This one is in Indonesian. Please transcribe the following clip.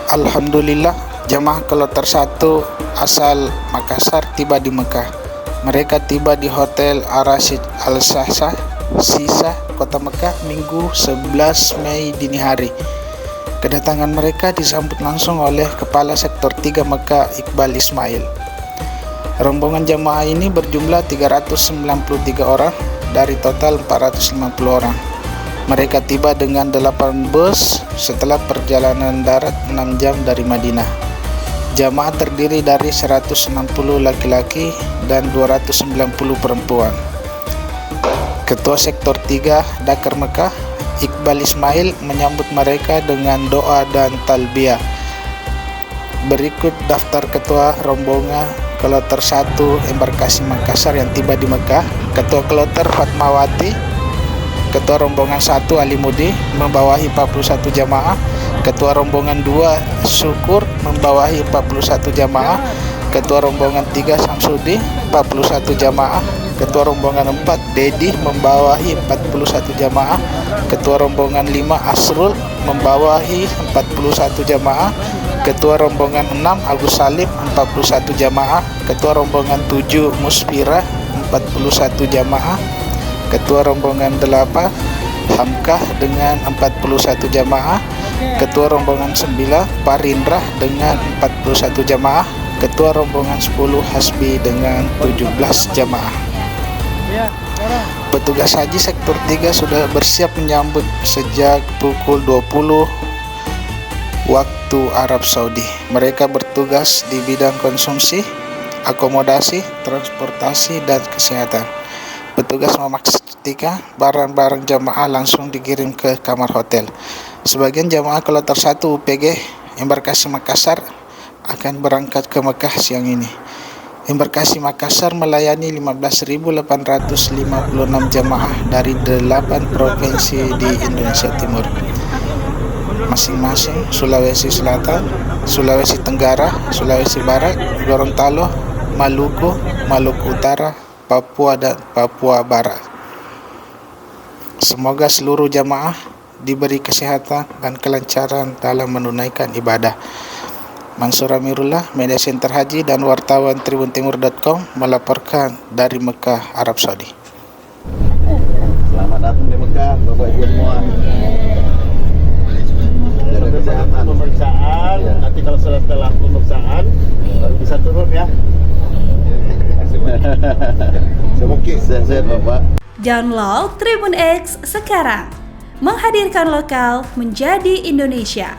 Alhamdulillah, jamaah kloter 1 asal Makassar tiba di Mekah. Mereka tiba di Hotel Ar-Rasyid Al-Sahsah, Sisa, Kota Mekah, Minggu 11 Mei dini hari. Kedatangan mereka disambut langsung oleh Kepala Sektor 3 Mekah, Iqbal Ismail. Rombongan jamaah ini berjumlah 393 orang dari total 450 orang. Mereka tiba dengan 8 bus setelah perjalanan darat 6 jam dari Madinah. Jamaah terdiri dari 160 laki-laki dan 290 perempuan. Ketua Sektor 3 Dakar Mekah, Iqbal Ismail, menyambut mereka dengan doa dan talbiyah. Berikut daftar ketua rombongan kloter 1 embarkasi Makassar yang tiba di Mekah. Ketua kloter Fatmawati, Ketua rombongan 1 Alimudi membawahi 41 jamaah, Ketua rombongan 2 Syukur membawahi 41 jamaah, Ketua rombongan 3 Samsudi 41 jamaah, Ketua rombongan 4 Dedi membawahi 41 jamaah, Ketua rombongan 5 Asrul membawahi 41 jamaah, Ketua rombongan 6 Agus Salim 41 jamaah, Ketua rombongan 7 Musfira 41 jamaah, Ketua rombongan 8 Hamkah dengan 41 jamaah, Ketua rombongan 9 Parindrah dengan 41 jamaah, Ketua rombongan 10 Hasbi dengan 17 jamaah. Petugas haji sektor 3 sudah bersiap menyambut sejak pukul 20 waktu Arab Saudi. Mereka bertugas di bidang konsumsi, akomodasi, transportasi, dan kesehatan. Petugas memastikan barang-barang jamaah langsung dikirim ke kamar hotel. Sebagian jamaah kloter 1 UPG embarkasi Makassar akan berangkat ke Mekah siang ini. Embarkasi Makassar melayani 15.856 jamaah dari 8 provinsi di Indonesia Timur, masing-masing Sulawesi Selatan, Sulawesi Tenggara, Sulawesi Barat, Gorontalo, Maluku, Maluku Utara, Papua, dan Papua Barat. Semoga seluruh jamaah diberi kesehatan dan kelancaran dalam menunaikan ibadah. Mansur Amirullah, Media Center Haji dan wartawan tribuntimur.com melaporkan dari Mekah, Arab Saudi. Selamat datang di Mekah, Bapak Ibu semua. Jaga kesehatan. Pemeriksaan, ya. Nanti kalau setelah pemeriksaan baru bisa turun ya. Semoga sehat Bapak. Download Tribun X sekarang, menghadirkan lokal menjadi Indonesia.